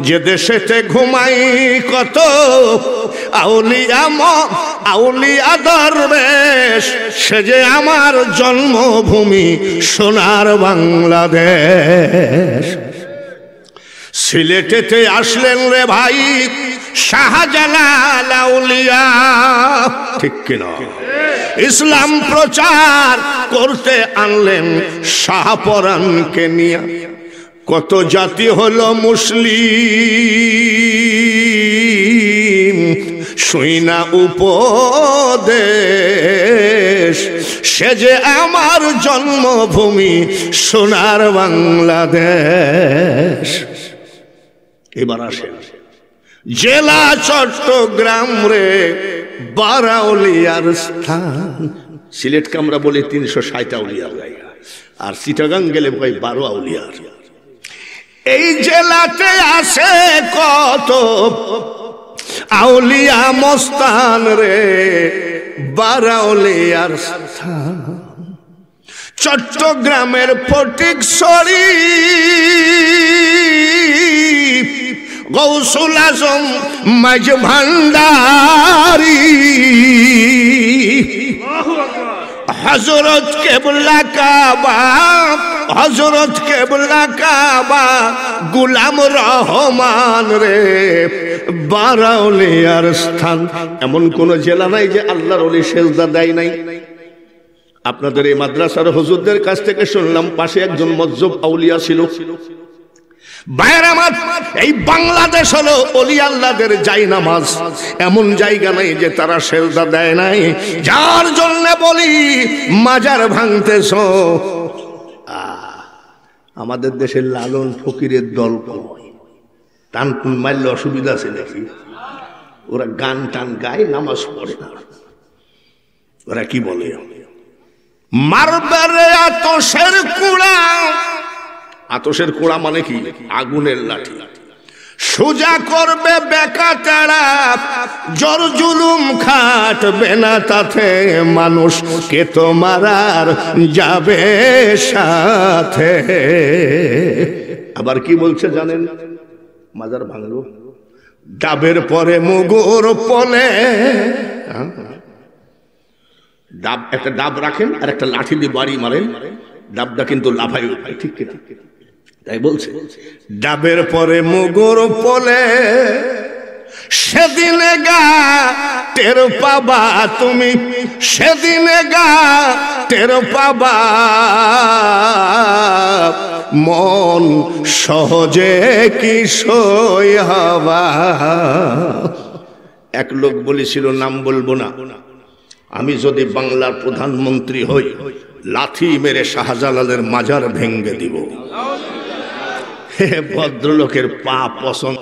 যে দেশেতে ঘুমাই কত আউলিয়া আউলিয়া দরবেশ, সে যে আমার জন্মভূমি সোনার বাংলাদেশ। সিলেটেতে আসলেন রে ভাই শাহজালাল আউলিয়া, ঠিক কিনা? ইসলাম প্রচার করতে আনলেন শাহপরানকে নিয়ে। কত জাতি হলো মুসলিম, শুইনা উপদেশ, সে যে আমার জন্মভূমি সোনার বাংলাদেশ। এবার আসেন জেলা চট্টগ্রাম রে বারাউলিয়ার স্থান। সিলেটকে আমরা বলি 360 আউলিয়ার জায়গা, আর চিটাগাং গেলে ভাই 12 আউলিয়ার। এই জেলাতে আসে কত আউলিয়া মস্তান রে বারাউলিয়ার স্থান। চট্টগ্রামের ফটিকছড়ি গৌসুল আজম মাঝ ভান্ডারি, হযরত কেবলা কাবা, হযরত কেবলা কাবা গোলাম রহমান রে বারাউলিয়ার স্থান। এমন কোন জেলা নাই যে আল্লাহর ওলি সেজদা দেয় নাই। আপনাদের এই মাদ্রাসার হুজুরদের কাছ থেকে শুনলাম পাশে একজন মজ্জব আউলিয়া ছিল। ভাইয়ের আমার, এই বাংলাদেশ হলো ওলি আল্লাহদের জায়নামাজ, এমন জায়গা নাই যে তারা সেজদা দেয় নাই। যার জন্য বলি মাজার ভাঙতেছ। আমাদের দেশের লালন ফকিরের দল কয়, টান টুন মারলে অসুবিধা আছে নাকি? ওরা গান টান গায়, নামাজ পড়ে না। ওরা কি বলে, মারবে আতশের কুড়া। আতশের কুড়া মানে কি? আগুনের লাঠি। সোজা করবে বেকা তেড়া, জোর জুলুম খাটবে না তাতে, মানুষ কে তো মারার যাবে সাথে। আবার কি বলছে জানেন? মাজার ভাঙলো, ডাবের পরে মুগুর পলে। ডাব, একটা ডাব রাখেন আর একটা লাঠি দিয়ে বাড়ি মারেন, ডাবটা কিন্তু লাফাই উঠবে, ঠিক কিনা? তাই বলছে, ডাবের পরে মুগুর পলে, সেদিনে গা টের পাবা তুমি, সেদিনে গা টের পাবা, মন সহজে কি সই হবা। এক লোক বলেছিল, নাম বলবো না, আমি যদি বাংলার প্রধানমন্ত্রী হই লাথি মেরে শাহজালালের মাজার ভেঙ্গে দিব। ভদ্রলোকের পা পছন্দ।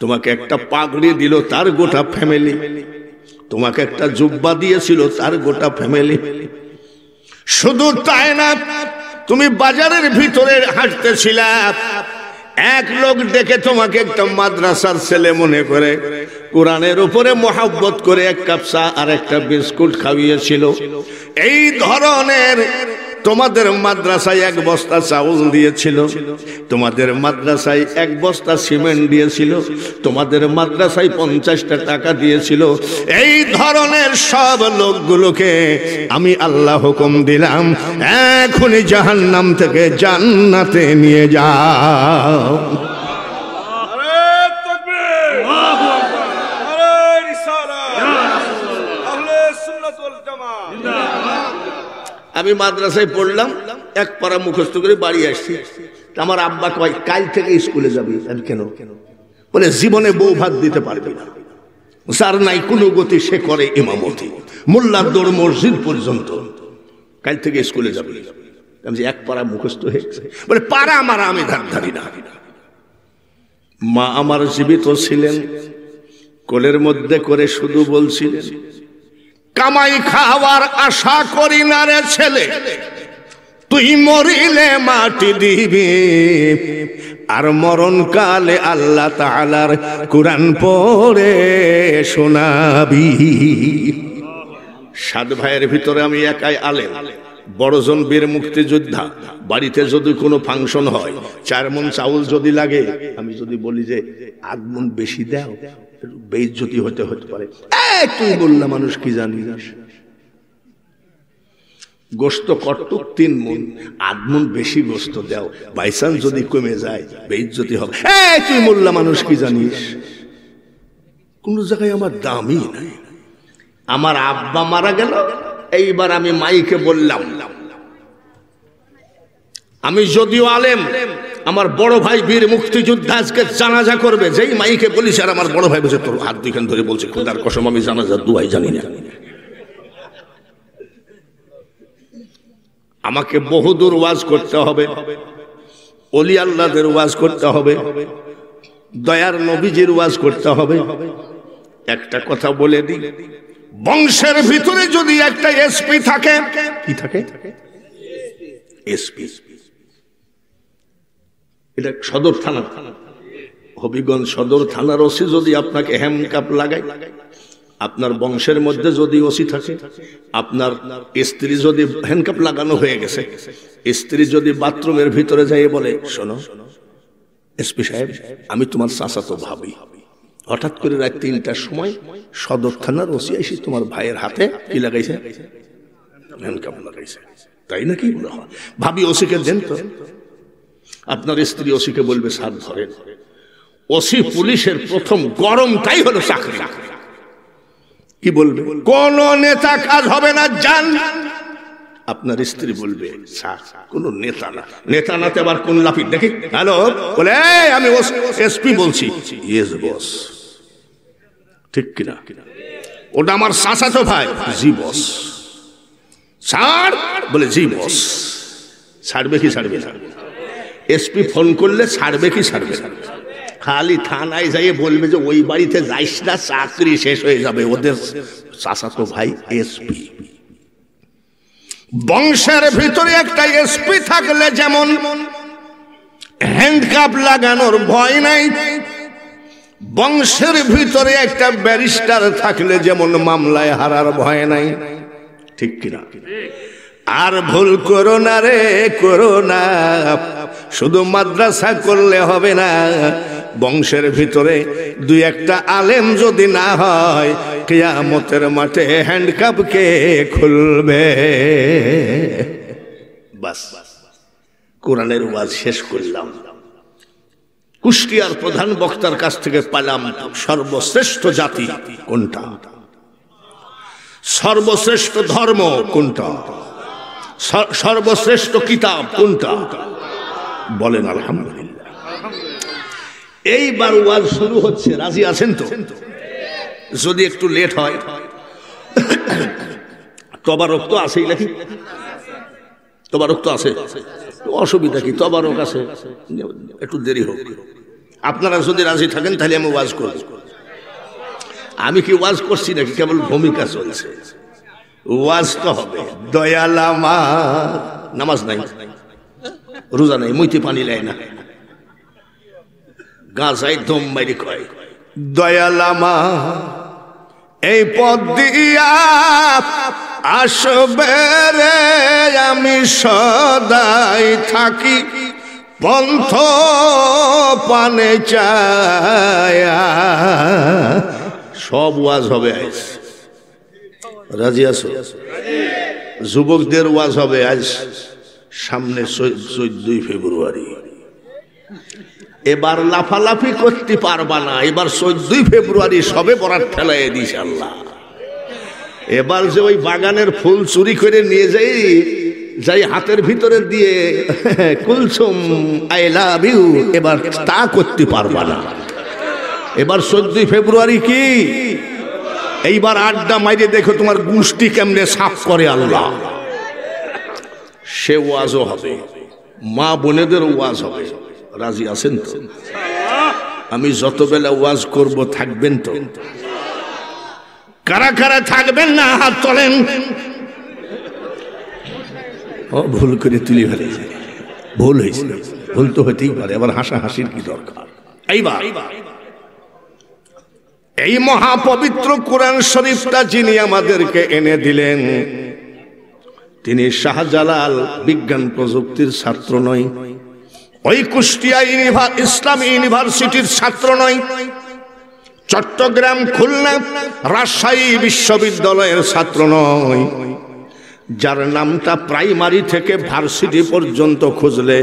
তোমাকে একটা পাগড়ি দিল তার গোটা ফ্যামিলি, তোমাকে একটা জুব্বা দিয়েছিল তার গোটা ফ্যামিলি। শুধু তাই না, তুমি বাজারের ভিতরে হাঁটতেছিলা, এক লোক দেখে তোমাকে একটা মাদ্রাসার ছেলে মনে করে কোরআনের উপরে মোহাব্বত করে এক কাপ চা আর একটা বিস্কুট খাইয়েছিল। এই ধরনের তোমাদের মাদ্রাসায় এক বস্তা চাউল দিয়েছিল, তোমাদের মাদ্রাসায় এক বস্তা সিমেন্ট দিয়েছিল, তোমাদের মাদ্রাসায় 50টা টাকা দিয়েছিল। এই ধরনের সব লোকগুলোকে আমি আল্লাহ হুকুম দিলাম, এখনই জাহান্নাম থেকে জান্নাতে নিয়ে যাও। আমি মাদ্রাসায় পড়লাম, এক পারা মুখস্থ করে বাড়ি আসছি। আমার আব্বা কয়, কাল থেকে স্কুলে যাবি। কেন? বলে জীবনে বউ ভাত দিতে পারবি না, যার নাই কোনো গতি সে করে ইমামতি, মোল্লার দৌড় মসজিদ পর্যন্ত, কাল থেকে স্কুলে যাবি। আমি এক পারা মুখস্থ হয়েছে। বলে পারা আমার, আমি ধারি না। মা আমার জীবিত ছিলেন, কোলের মধ্যে করে শুধু বলছিলেন, কামাই খাওয়ার আশা করি না রে ছেলে, তুই মরিলে মাটি দিবি, আর মরণ কালে আল্লাহ তাআলার কুরআন পড়ে শোনাবি। সাত ভাইয়ের ভিতরে আমি একাই আলেম, বড়জন বীর মুক্তিযোদ্ধা, বাড়িতে যদি কোনো ফাংশন হয়, 4 মণ চাউল যদি লাগে, আমি যদি বলি যে 8 মণ বেশি দাও, বেইজ্জতি হতে পারে। তুই বললা মানুষ কি জানি, গোস্ত কটুক 3 মণ, 8 মণ বেশি গোস্ত দাও, বাইচান্স যদি কমে যায় বেইজ্জতি হবে। তুই বললা মানুষ কি জানিস? কোন জায়গায় আমার দামই নাই। আমার আব্বা মারা গেল, এইবার আমি মাইকে বললাম, আমি যদিও আলেম, আমার বড় ভাই বীর মুক্তিযোদ্ধা আজকে জানাজা করবে, যেই মাইকে বলিস আর আমার বড় ভাই বলছে তোর হাত দুইখান ধরে বলছে খোদার কসম আমি জানাজার দুয়াই জানি না। আমাকে বহুদূর ওয়াজ করতে হবে, ওলি আল্লাহদের ওয়াজ করতে হবে, দয়ার নবীজির ওয়াজ করতে হবে। একটা কথা বলে দিই, বংশের ভিতরে যদি একটা এসপি থাকে, কি থাকে? এসপি। এটা সদর থানা, হবিগঞ্জ সদর থানার ওসি যদি আপনাকে হ্যান্ডকাপ লাগায়, আপনার বংশের মধ্যে যদি ওসি থাকে, আপনার স্ত্রী যদি হ্যান্ডকাপ লাগানো হয়ে গেছে, স্ত্রী যদি বাথরুমের ভিতরে যাই বলে, শোনো এসপি সাহেব, আমি তোমার চাচাতো ভাবি, হঠাৎ করে রাত 3টার সময় সদর থানার ওসি এসে তোমার ভাইয়ের হাতে কি লাগাইছে? হ্যান্ডকাপ লাগাইছে। তাই নাকি? ভাবি ওসিকে দেন তো। আপনার স্ত্রী ওসিকে বলবে সাত ধরেন। ওসি পুলিশের প্রথম গরমটাই হলো চাকরি। কি বলবে? কোন নেতা কাজ হবে না, যান। আপনার স্ত্রী বলবে স্যার কোন নেতা না। নেতা নাতে আবার কোন লাফিট দেখি, হ্যালো বলে আমি এসপি বলছি। Yes boss. ঠিক কিনা? ওটা আমার চাচাতো ভাই। জি বস। স্যার বলে জি বস। ছাড়বে কি ছাড়বে না? এসপি ফোন করলে ছাড়বে কি ছাড়বে না? খালি থানায় যাইয়ে বলবে যে ওই বাড়িতে যাইস না, চাকরি শেষ হয়ে যাবে। ওদের চাচাতো ভাই এসপি। বংশের ভিতরে একটা এসপি থাকলে যেমন হ্যান্ডকাপ লাগানোর ভয় নাই, বংশের ভিতরে একটা ব্যারিস্টার থাকলে যেমন মামলায় হারার ভয় নাই। ঠিক কিনা? আর ভুল করো না রে, করো না। শুধু মাদ্রাসা করলে হবে না, বংশের ভিতরে 2-1টা আলেম যদি না হয়, কিয়ামতের মাঠে হ্যান্ডকাপ কে খুলবে? বাস, কোরআনের ওয়াজ শেষ করলাম। কুষ্টিয়ার প্রধান বক্তার কাছ থেকে পেলাম সর্বশ্রেষ্ঠ জাতি কোনটা, সর্বশ্রেষ্ঠ ধর্ম কোনটা, সর্বশ্রেষ্ঠ কিতাব কোনটা? বলেন আলহামদুলিল্লাহ। এইবার ওয়াজ শুরু হচ্ছে, রাজি আছেন তো? যদি একটু লেট হয়, তবারক তো আছেই নাকি? তবারক তো আছে, অসুবিধা কি? তবারক আছে, একটু দেরি হোক। আপনারা যদি রাজি থাকেন তাহলে আমি ওয়াজ করব। আমি কি ওয়াজ করছি নাকি? কেবল ভূমিকা চলছে। ওয়াজ তো হবে। দয়াল আমার, নামাজ নাই, রোজা নাই, মুইতে পানি লাই না, গাছাই দম মারি কয় দয়াল আমার এই পথ দিয়া আসবে রে, আমি সদাই থাকি পন্থ পানে চায়া। সব ওয়াজ হবে আজ। রাজি আছো? যুবকদের ওয়াজ হবে আজ, সামনে 14 ফেব্রুয়ারি। এবার লাফালাফি করতে পারবা না। এবার 14 ফেব্রুয়ারি সবে বরাত ঠেলাই দিছে আল্লাহ। এবার যে ওই বাগানের ফুল চুরি করে নিয়ে যাই হাতের ভিতরে দিয়ে কুলসুম আই লাভ ইউ, এবার তা করতে পারবা না। এবার 14 ফেব্রুয়ারি কি? এইবার আড্ডা মাইরে দেখো তোমার গুষ্টি কেমনে সাফ করে আল্লাহ। সে ওয়াজও হবে, মা বোনেদের ওয়াজ হবে। রাজি আছেন তো? আমি যত বেলা ওয়াজ করব থাকবেন তো? কারা কারা থাকবেন না হাত তোলেন। ও ভুল করে তুলি ফেলেছে, ভুল হয়েছে, ভুল তো হতেই পারে, আবার হাসাহাসির কি দরকার? এইবার এই মহাপবিত্র কোরআন শরীফটা যিনি আমাদেরকে এনে দিলেন, তিনি শাহজালাল বিজ্ঞান প্রযুক্তির ছাত্র নয়, ওই কুষ্টিয়া ইসলামী ইউনিভার্সিটির ছাত্র নয়, চট্টগ্রাম, খুলনা, রাজশাহী বিশ্ববিদ্যালয়ের ছাত্র নয়, যার নামটা প্রাইমারি থেকে ভার্সিটি পর্যন্ত খুঁজলে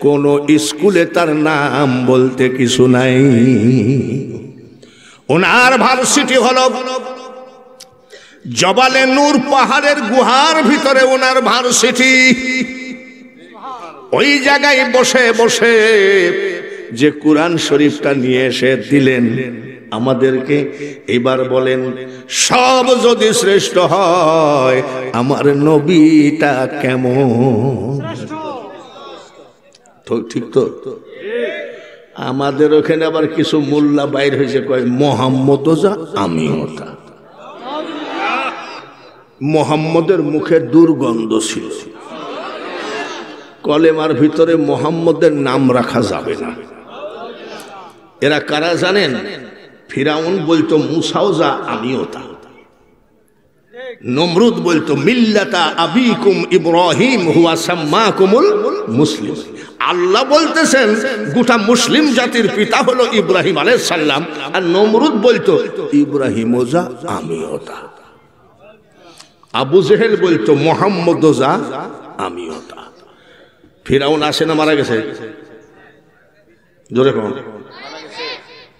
কোন স্কুলে তার নাম বলতে কিছু নাই। ওনার ভার্সিটি হলো জবালে নূর পাহাড়ের গুহার ভিতরে ওনার ভার্সিটি। ওই জায়গায় বসে বসে যে কুরআন শরীফটা নিয়ে এসে দিলেন আমাদেরকে, এবার বলেন সব যদি শ্রেষ্ঠ হয় আমার নবীটা কেমন? ঠিক তো? আমাদের ওখানে আবার কিছু মোল্লা বাইর হয়েছে, কয় মোহাম্মদ যা আমিও তা। মোহাম্মদের মুখে দুর্গন্ধ ছিল, কলেমার ভিতরে মোহাম্মদের নাম রাখা যাবে না। এরা কারা জানেন? ফিরাউন বলতো মুসাও যা আমিও তা, নমরুদ বলতো মিল্লাতা আবিকুম ইব্রাহিম হুয়া সাম্মাকুমুল মুসলিম। আল্লাহ বলতেছেন গোটা মুসলিম জাতির পিতা হলো ইব্রাহিম আলাইহিস সালাম, আর নমরুদ বলতো ইব্রাহিম যা আমিও তা। আবু জেহেল বলতো মোহাম্মদ যা আমিও তা। ফিরাউন আসে না মারা গেছে? জোরে কোন?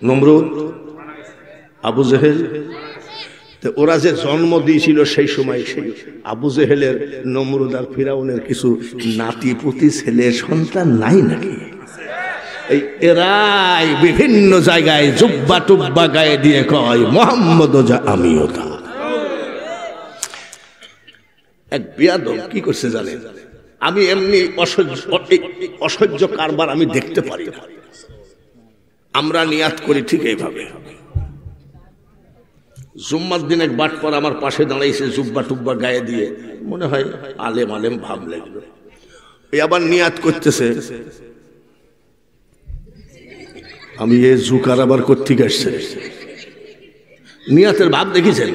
নমরুদ, আবু জেহেল, ওরা যে জন্ম দিয়েছিল সেই সময় সেই আবু জেহেলের, নমরুদ আর ফিরাউনের কিছু নাতিপুতি ছেলে সন্তান নাই নাকি? এই এরাই বিভিন্ন জায়গায় জুব্বা টুব্বা গায়ে দিয়ে কয় মোহাম্মদ যা আমিও তা। এক বিয়াদব কি করছে জানেন? আমি এমনি অসহ্য কারবার আমি দেখতে পারি না। আমরা নিয়াত করি ঠিক এইভাবে। জুম্মার দিন এক বাটপার আমার পাশে দাঁড়াইছে জুব্বা টুব্বা গায়ে দিয়ে, মনে হয় আলেম আলেম ভাব লাগবে। এই আবার নিয়াত করতেছে, আমি এ জুকার আবার কোত্থেকে আসছে? নিয়াতের ভাব দেখেছেন?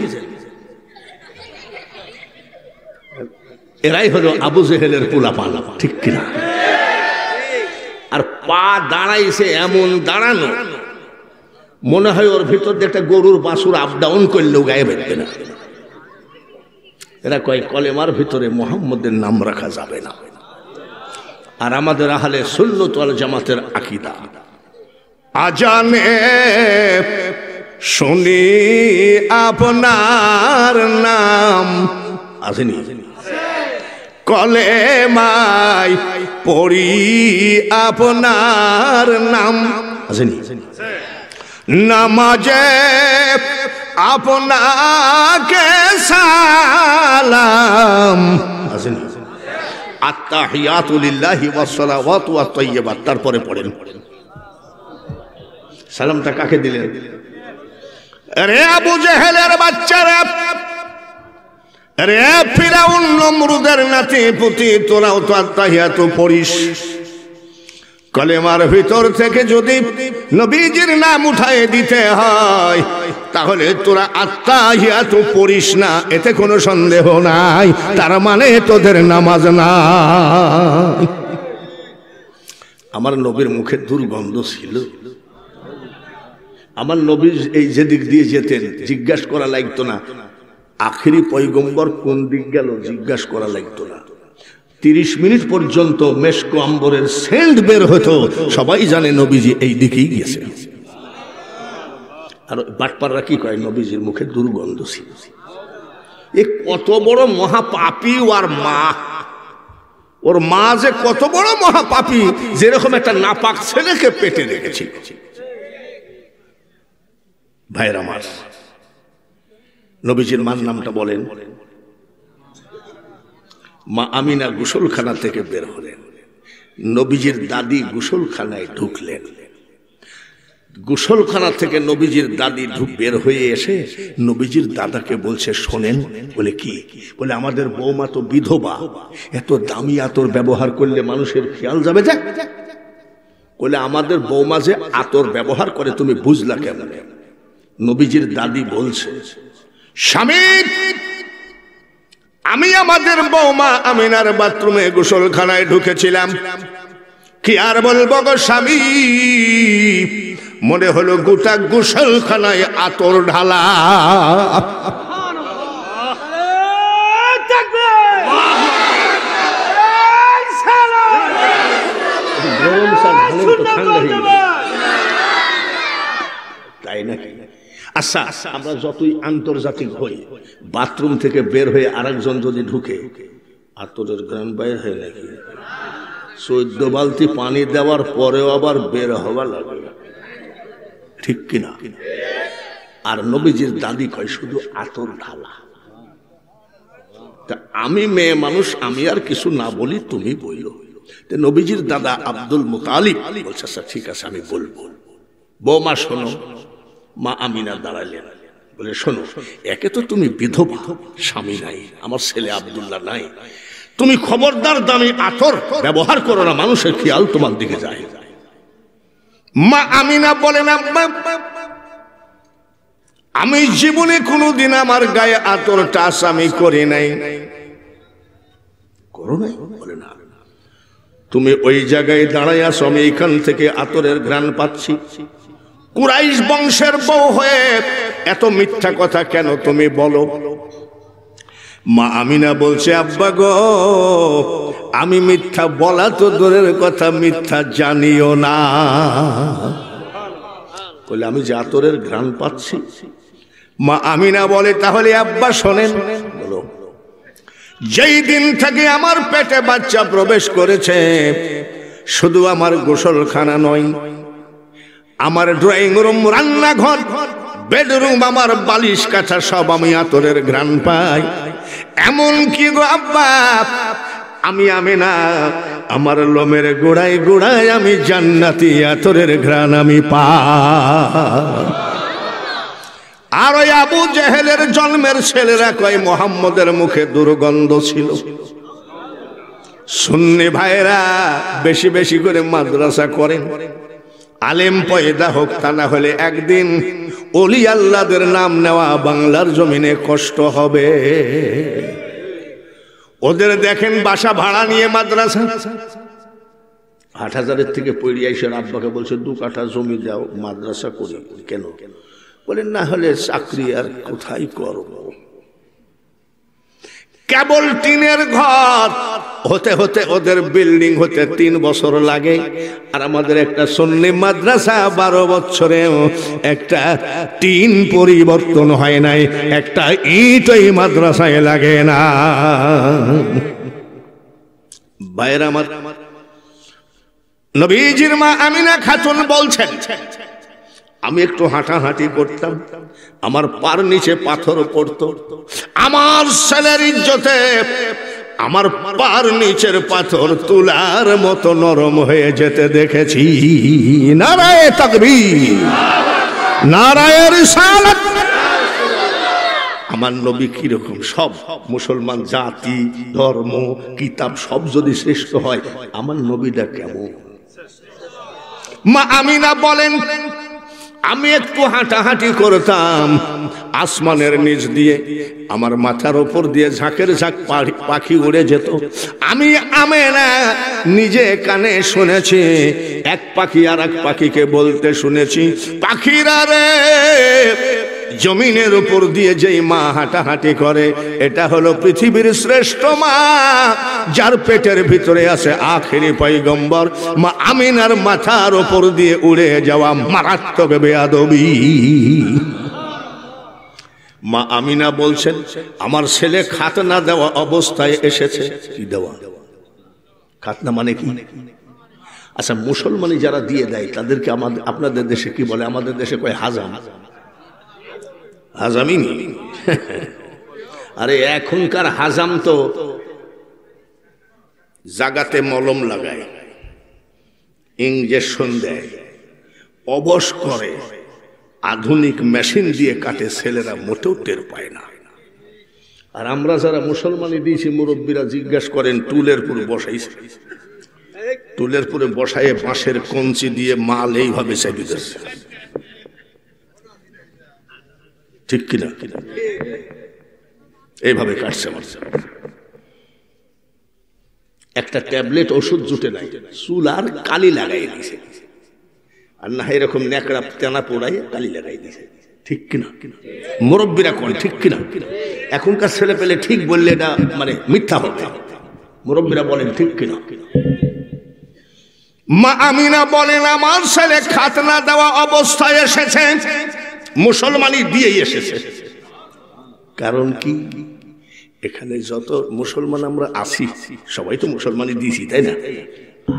এরাই হলো আবু জেহেলের পোলাপান, ঠিক কিনা? আর পা দাঁড়াইছে এমন দাঁড়ানো, মনে হয় ওর ভিতর দিয়ে একটা গরুর বাছুর আপ ডাউন করলেও গায়ে বেরবে না। এরা কয় কলেমার ভিতরে মুহাম্মদের নাম রাখা যাবে না। আর আমাদের আহলে সুন্নাত ওয়াল জামাতের আকীদা, আজানে শুনি আপনার নাম, আসেনি? কলেমায় পড়ি আপনার নাম, আসেনি? নামাজে আপনাকে সালাম, আসেনি? আত্তাহিয়াতু লিল্লাহি ওয়াস সালাওয়াতু ওয়াত তাইয়্যিবাত, তারপরে পড়েন সালামটা কাকে দিলেন? রে আবু জেহেলের বাচ্চারা, রে ফিরাউন নমরুদের নাতি পুতি, তোরাও তো আত্তাহিয়াতু পড়িস। কলেমার ভিতর থেকে যদি নবীজির নাম উঠায় দিতে হয় তাহলে তোরা আত্তাহিয়াতু পড়িস না, এতে কোনো সন্দেহ নাই। তার মানে তোদের নামাজ নাই। আমার নবীর মুখে দুর্গন্ধ ছিল। আমার নবী এই যেদিক দিয়ে যেতেন জিজ্ঞাসা করা লাগতো না, আখেরি পয়গম্বর কোন দিক গেল জিজ্ঞাসা করা লাগতো না। 30 মিনিট পর্যন্ত মেশক আম্বরের সেন্ট বের হতো, সবাই জানে নবীজি এই দিকেই গিয়েছে। আর বাটপাররা কি কয়? নবীজির মুখে দুর্গন্ধ ছিল। এ কত বড় মহাপাপী ওর মা, ওর মা যে কত বড় মহাপাপী, যেরকম একটা নাপাক ছেলেকে পেটে রেখেছিল। ভাইয়ের আমার, নবীজির মার নামটা বলেন। মা আমিনা গোসলখানা থেকে বের হলেন, নবীজির দাদি গোসলখানায় ঢুকলেন। গোসলখানা থেকে নবীজির দাদি বের হয়ে এসে নবীজির দাদাকে বলছে, শোনেন। বলে কি? বলে আমাদের বৌমা তো বিধবা, এত দামি আতর ব্যবহার করলে মানুষের খেয়াল যাবে। যাক বলে আমাদের বৌমা যে আতর ব্যবহার করে তুমি বুঝলা কেমন? নবীজির দাদি বলছে, স্বামী আমি আমাদের বৌমা আমিনার বাথরুমে গোসলখানায় ঢুকেছিলাম। কি আর বলবো গো স্বামী, মনে হলো গোটা গোসলখানায় আতর ঢালা। তাই নাকি? আচ্ছা, আমরা যতই আন্তর্জাতিক হই, বাথরুম থেকে বের হয়ে আরেকজন যদি ঢুকে, আতরের গ্রান বাইর হয় নাকি? 14 বালতি পানি দেওয়ার পরেও আবার বের হওয়া লাগে, ঠিক কিনা? আর নবীজির দাদি কয় শুধু আতর ঢালা। তা আমি মেয়ে মানুষ, আমি আর কিছু না বলি, তুমি বইলো। নবীজির দাদা আব্দুল মুতালিব বলছে আচ্ছা ঠিক আছে আমি বলবো। বৌমা শোনো। মা আমিনা দাঁড়ালেন, বলে শোনো, একে তো তুমি বিধবা, স্বামী নাই, আমার ছেলে আব্দুল্লাহ নাই, তুমি খবরদার দামি আতর ব্যবহার করো না, মানুষের খেয়াল তোমার দিকে যায়। মা আমিনা বলেন আব্বা, আমি জীবনে কোনোদিন আমার গায়ে আতর টাচ আমি করি নাই। করো নাই? বলে না, তুমি ওই জায়গায় দাঁড়ায় আছো, আমি এখান থেকে আতরের ঘ্রাণ পাচ্ছি। কুরাইশ বংশের বউ হয়ে এত মিথ্যা কথা কেন তুমি বলো? মা আমিনা বলছে আব্বা গো, আমি মিথ্যা বলা তো দূরের কথা, মিথ্যা জানিও না। বলে আমি যে আতরের ঘ্রাণ পাচ্ছি। মা আমিনা বলে তাহলে আব্বা শোনেন, বলো, যেই দিন থেকে আমার পেটে বাচ্চা প্রবেশ করেছে, শুধু আমার গোসলখানা নয়, আমার ড্রয়িং রুম, রান্নাঘর, বেডরুম, আমার বালিশ কাঁথা সব আমি আতরের ঘ্রাণ পাই। এমন কি গো আব্বা, আমি আমিনা আমার লোমের গোড়ায় গোড়ায় আমি জান্নাতি আতরের ঘ্রাণ আমি পাই। আর ওই আবু জেহেলের জন্মের ছেলেরা কয় মোহাম্মদের মুখে দুর্গন্ধ ছিল। সুন্নি ভাইরা বেশি বেশি করে মাদ্রাসা করেন, আলেম পয়দা হোক, তা না হলে একদিন ওলি আল্লাহদের নাম নেওয়া বাংলার জমিনে কষ্ট হবে। ওদের দেখেন বাসা ভাড়া নিয়ে মাদ্রাসা, 8,000-এর থেকে পড়ি আইসে আব্বাকে বলছে 2 কাঠা জমি দাও, মাদ্রাসা করি। কেন? বলেন না হলে চাকরি আর কোথায় করব। কেবল টিনের ঘর হতে হতে ওদের বিল্ডিং হতে 3 বছর লাগে। আর আমাদের একটা সুন্নি মাদ্রাসা 12 বছরে একটা টিন পরিবর্তন হয় নাই, একটা ইট ওই মাদ্রাসায় লাগে না। ভাইরা আমার, নবীজির মা আমিনা খাতুন বলছেন, আমি একটু হাঁটাহাঁটি করতাম, আমার পার নিচে পাথর পড়তো, আমার ছেলের ইজ্জতে আমার পার নিচের পাথর তুলার মতো নরম হয়ে যেতে দেখেছি। নারায়ে তাকবীর, নারায়ে রিসালাত। আমার নবী কিরকম? সব মুসলমান জাতি, ধর্ম, কিতাব সব যদি শ্রেষ্ঠ হয়, আমার নবীটা কেমন? মা আমিনা বলেন, আমি একটু হাঁটাহাঁটি করতাম, আসমানের নিচ দিয়ে আমার মাথার উপর দিয়ে ঝাঁকের ঝাঁক পাখি উড়ে যেত। আমি আমিনা নিজে কানে শুনেছি, এক পাখি আর এক পাখিকে বলতে শুনেছি, পাখিরা রে, জমিনের উপর দিয়ে যেই মা হাঁটাহাঁটি করে, এটা হলো পৃথিবীর শ্রেষ্ঠ মা, যার পেটের ভিতরে আছে আখেরি পয়গম্বর। মা আমিনার মাথার উপর দিয়ে উড়ে যাওয়া মারাত্মক বেয়াদবি। মা আমিনা বলছেন, আমার ছেলে খাতনা দেওয়া অবস্থায় এসেছে। কি দেওয়া? খাতনা মানে কি? আচ্ছা, মুসলমানি যারা দিয়ে দেয় তাদেরকে আমাদের, আপনাদের দেশে কি বলে? আমাদের দেশে কয় হাজাম। হাজামি? আরে এখনকার হাজাম তো জাগাতে মলম লাগায়, ইঞ্জেকশন দেয়, অবশ করে, আধুনিক মেশিন দিয়ে কাটে, ছেলেরা মোটেও টের পায় না। আর আমরা যারা মুসলমানি দিয়েছি, মুরব্বীরা জিজ্ঞাসা করেন টুলের পুরে বসাইছে, টুলের পুরে বসায় বাঁশের কঞ্চি দিয়ে মাল এইভাবে চাইতে দিচ্ছে, ঠিক কিনা? এইভাবে কাটছে আমার। একটা ট্যাবলেট ওষুধ জুটে নাই, চুল আর কালি লাগাই দিছে, আর না এরকম ন্যাকড়া তেনা পোড়াই কালি লাগাই দিছে। ঠিক কিনা? মুরব্বীরা কোন ঠিক কিনা? এখনকার ছেলে পেলে ঠিক বললে এটা মানে মিথ্যা হবে। মুরব্বীরা বলেন ঠিক কিনা? মা আমিনা বলেন আমার ছেলে খাতনা দেওয়া অবস্থায় এসেছে, মুসলমানি দিয়েই এসেছে। কারণ কি? এখানে যত মুসলমান আমরা আছি সবাই তো মুসলমানি দিয়েছি, তাই না?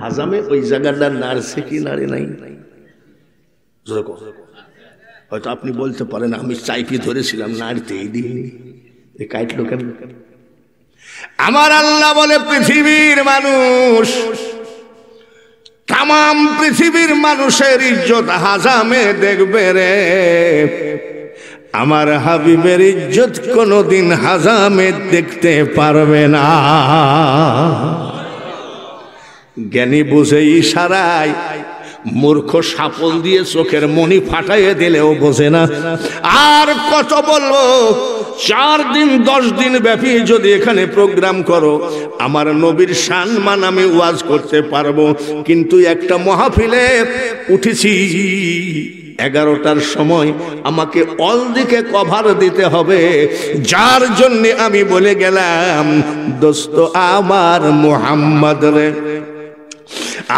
হাজামে ওই জায়গাটা নাড়ছে কি নাড়ে নাই? হয়তো আপনি বলতে পারেন আমি চাইপি ধরেছিলাম, নাড়তেই দিইনি, কাটলো কেন? আমার আল্লাহ বলে পৃথিবীর মানুষ, তাম পৃথিবীর মানুষের ইজ্জত হাজামে দেখবে রে, আমার হাবিবের ইজ্জত কোনদিন হাজামে দেখতে পারবে না। জ্ঞানী বুঝে ইশারায়, মূর্খ সাপল দিয়ে চোখের মনি ফাটাইয়ে দিলেও বোঝে না। আর কত বলবো, 4 দিন 10 দিন ব্যাপী যদি এখানে প্রোগ্রাম করো, আমার নবীর সম্মান আমি ওয়াজ করতে পারবো, কিন্তু একটা মাহফিলে উঠেছি 11টার সময়, আমাকে অল দিকে কভার দিতে হবে, যার জন্য আমি বলে গেলাম দোস্ত আমার মুহাম্মদ রে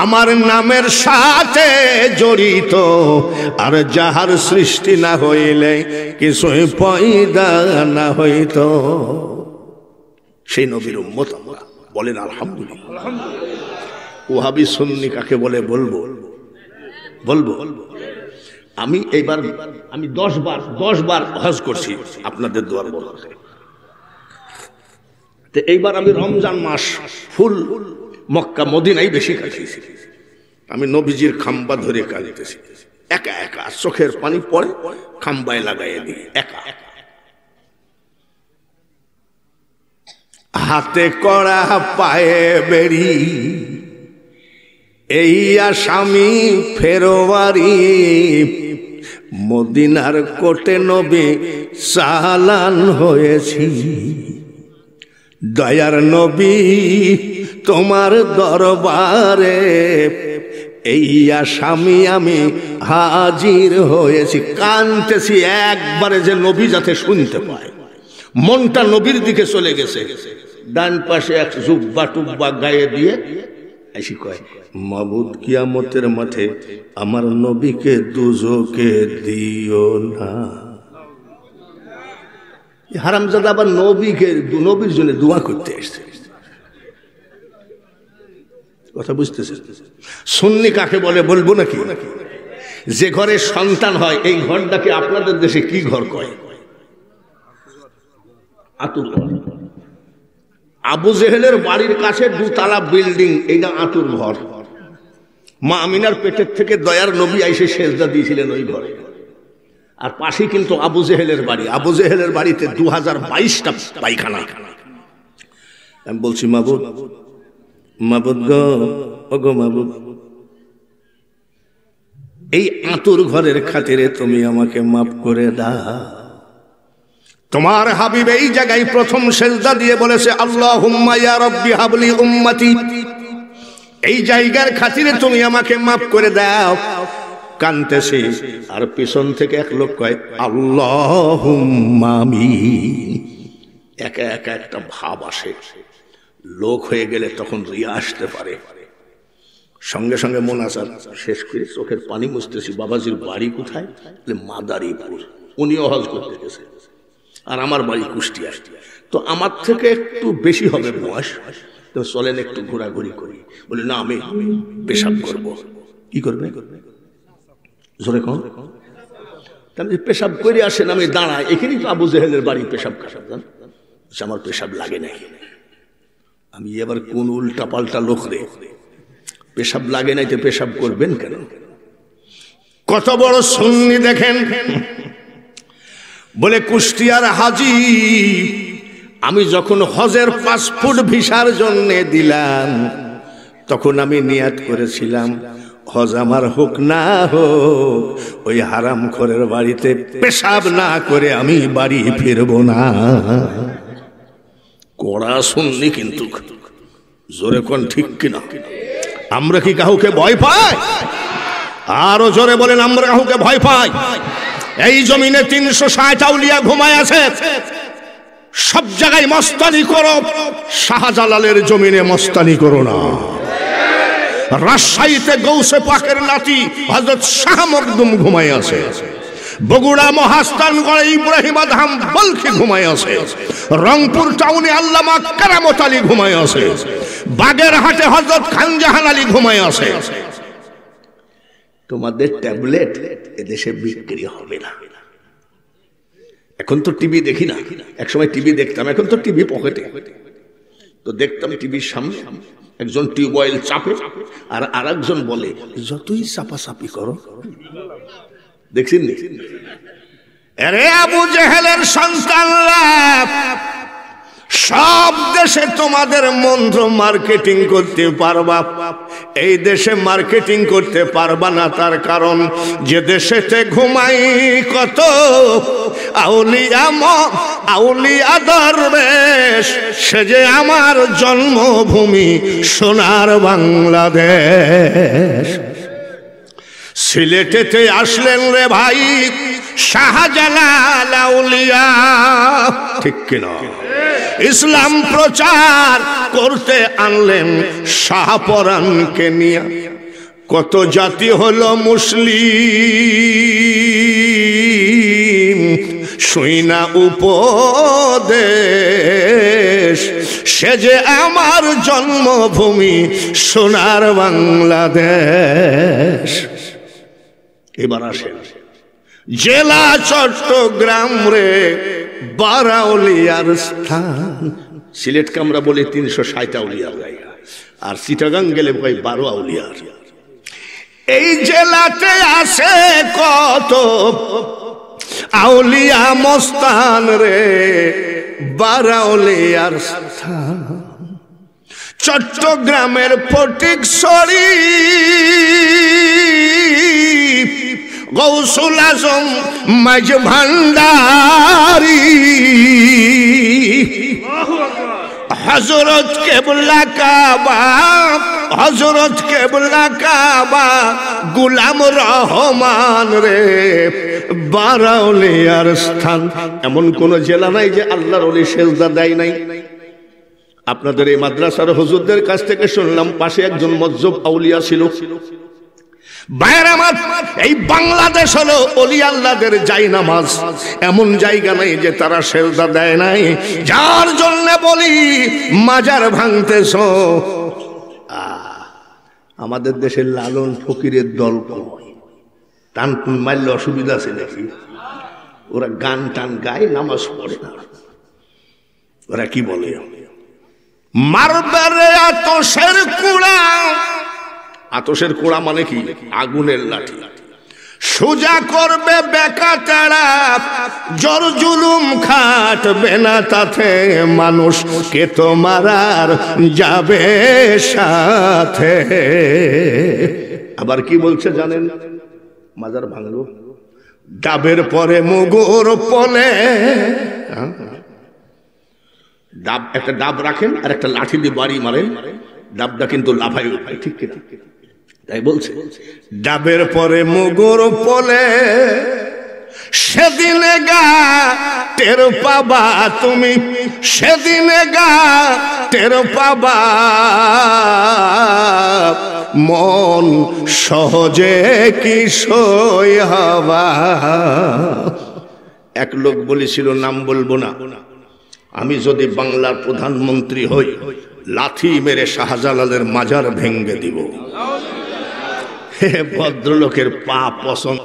আমার নামের সাথে জড়িত, আর যাহার সৃষ্টি না হইলে কিছুই পয়দা না হইত, সেই নবীর উম্মত আমরা। বলেন আলহামদুলিল্লাহ। ওয়াহাবি সুন্নি কাকে বলে বলবো? আমি এইবার 10 বার হজ করছি আপনাদের দোয়ার বরকতে। তো এইবার আমি রমজান মাস ফুল মক্কা মদিনাই বেশি কাটিয়েছি। আমি নবীজির খাম্বা ধরে কাঁদিতেছি, একা একা, চোখের পানি পড়ে, খাম্বায় লাগাইয়ে দিই একা। হাতে কড়া পায়ে বেড়ি, এই আসামি ফেরোয়ারি, মদিনার কোটে নবী চালান হয়েছি, দয়ার নবী তোমার দরবারে, এই আসামি আমি হাজির হয়েছি। কানতেছি একবারে, যে নবী যাতে শুনতে পায়, মনটা নবীর দিকে চলে গেছে। ডান পাশে এক জুব্বা টুব্বা গায়ে দিয়ে এসে কয়, মাবুদ কিয়ামতের মাঠে আমার নবীকে দুজকে দিও না। হারামজাদা আবার নবীর জন্য দোয়া করতে এসছে। কথা বুঝতেছে? সুন্নি কাকে বলে বলবো নাকি? যে ঘরে সন্তান হয়, এই ঘরটাকে আপনাদের দেশে কি ঘর কয়? আতুর ঘর। আবু জেহেলের বাড়ির কাছে 2 তলা বিল্ডিং, এইটা আতুর ঘর। মা আমিনার পেটের থেকে দয়ার নবী আইসে সেজদা দিয়েছিলেন ওই ঘরে। আর পাশে কিন্তু আবু জেহেলের বাড়ি। আবু জেহেলের বাড়িতে 2022টা পায়খানা। আমি বলছি মাবুদ গো, ওগো মাবুদ, এই আতুর ঘরের খাতিরে তুমি আমাকে মাফ করে দাও। তোমার হাবিব এই জায়গায় প্রথম সেজদা দিয়ে বলেছে, আল্লাহুম্মা ইয়া রাব্বি হাবলি উম্মতি, এই জায়গার খাতিরে তুমি আমাকে মাফ করে দাও। কানতেছি, আর পিছন থেকে এক লোক কয় আল্লাহুম্মা আমিন। একা একা একটা ভাব আসে, লোক হয়ে গেলে তখন রিয়া আসতে পারে। সঙ্গে সঙ্গে মোনাজাত শেষ করে চোখের পানি মুছতেছি। বাবাজির বাড়ি কোথায়? মাদারীপুর। উনিও হজ করতে গেছে, আর আমার বাড়ি কুষ্টিয়া। তো আমার থেকে একটু বেশি হবে বয়স, তো চলেন একটু ঘোরাঘুরি করি। বলে না, আমি পেশাব করব। কি করবে? জোরে কম। পেশাব করে আসেন, আমি দাঁড়াই। এখানেই তো আবু জেহেলের বাড়ি, পেশাব কাশাব। আমার পেশাব লাগে নাই। আমি এবার কোন উল্টা পাল্টা লোক রে, পেশাব লাগে নাই তো পেশাব করবেন কেন? কত বড় সুন্নি দেখেন। বলে কুষ্টিয়ার হাজি, আমি যখন হজের পাসপোর্ট ভিসার জন্য দিলাম, তখন আমি নিয়াত করেছিলাম হজ আমার হোক না হোক, ওই হারামখোরের বাড়িতে পেশাব না করে আমি বাড়ি ফিরবো না। কড়া শুননি কিন্তু জোরে কোন ঠিক কিনা? আমরা কি কাউকে ভয় পাই? আরো জোরে বলেন, আমরা কাউকে ভয় পাই? এই জমিনে 360 আউলিয়া ঘুমায় আছে। সব জায়গায় মস্তানি করো, শাহজালালের জমিনে মস্তানি করো না। রাজশাহীতে গৌসে পাকের নাতি হযরত শাহ মখদুম ঘুমায় আছে। বগুড়া মহাস্থানগড়ে ইব্রাহিম আদহাম বলখি ঘুমায় আছে। রংপুর টাউনে আল্লামা কারামত আলী ঘুমায় আছে। বাগেরহাটে হযরত খানজাহান আলী ঘুমায় আছে। তোমাদের ট্যাবলেট এদেশে বিক্রি হবে না। এখন তো টিভি দেখি না, একসময় টিভি দেখতাম, এখন তো টিভি পকেটে। তো দেখতাম টিভির সামনে একজন টিউবওয়েল চাপে আর আরেকজন বলে যতই চাপাচাপি করো। দেখছেন নি? আরে আবু জেহেলের সন্তানরা, সব দেশে তোমাদের মন্ত্র মার্কেটিং করতে পারবা, এই দেশে মার্কেটিং করতে পারবা না। তার কারণ যে দেশেতে ঘুমাই কত আউলিয়া আউলিয়া দরবেশ, সে যে আমার জন্মভূমি সোনার বাংলাদেশ। সিলেটেতে আসলেন রে ভাই শাহজালাল আউলিয়া, ঠিক কিনা? ইসলাম প্রচার করতে আনলেন শাহপরানকে নিয়ে। কত জাতি হলো মুসলিম, শুইনা উপদেশ, সে যে আমার জন্মভূমি সোনার বাংলাদেশ। এবার আসেন জেলা চট্টগ্রাম রে 12 আউলিয়ার স্থান। সিলেটকে আমরা বলি 360 আউলিয়ার জায়গা, আর চিটাগাং গেলে ভাই 12 আউলিয়ার। এই জেলাতে আছে কত আউলিয়া মস্তান রে, 12 আউলিয়ার স্থান। চট্টগ্রামের ফটিকছড়ি গৌসুল আজম মাঝ ভান্ডারি, হযরত কেবলা কাবা, হযরত কেবলা কাবা গোলাম রহমান রে 12 আউলিয়ার স্থান। এমন কোন জেলা নাই যে আল্লাহর ওলি সেজদা দেয় নাই। আপনাদের এই মাদ্রাসার হুজুরদের কাছ থেকে শুনলাম পাশে একজন মজ্জব আউলিয়া ছিল। ভাইয়ের আমার, এই বাংলাদেশ হলো ওলি আল্লাহদের জায়নামাজ, এমন জায়গা নাই যে তারা সেজদা দেয় নাই। যার জন্য বলি মাজার ভাঙতেছ। আমাদের দেশের লালন ফকিরের দল কয়, টান মারলে অসুবিধা আছে নাকি? ওরা গান টান গায়, নামাজ পড়ে না। ওরা কি বলে, মারবে আতশের কুড়া। আতশের কুড়া মানে কি? আগুনের লাঠি। সোজা করবে বেকা তেড়া, জোর জুলুম খাটবে না তাতে, মানুষ কে তো মারার যাবে সাথে। আবার কি বলছে জানেন? মাজার ভাঙলো, ডাবের পরে মুগুর পলে। ডাব, একটা ডাব রাখেন আর একটা লাঠি দিয়ে বাড়ি মারেন, ডাবটা কিন্তু লাফাই উঠায়, ঠিক কিনা? তাই বলছে ডাবের পরে মুগুর পলে, সেদিনে গা টের পাবা তুমি, সেদিনে গা টের পাবা, মন সহজে কি সই হবা। এক লোক বলেছিল, নাম বলবো না, আমি যদি বাংলার প্রধানমন্ত্রী হই লাথি মেরে শাহজালালের মাজার ভেঙ্গে দিব। ভদ্রলোকের পা পছন্দ।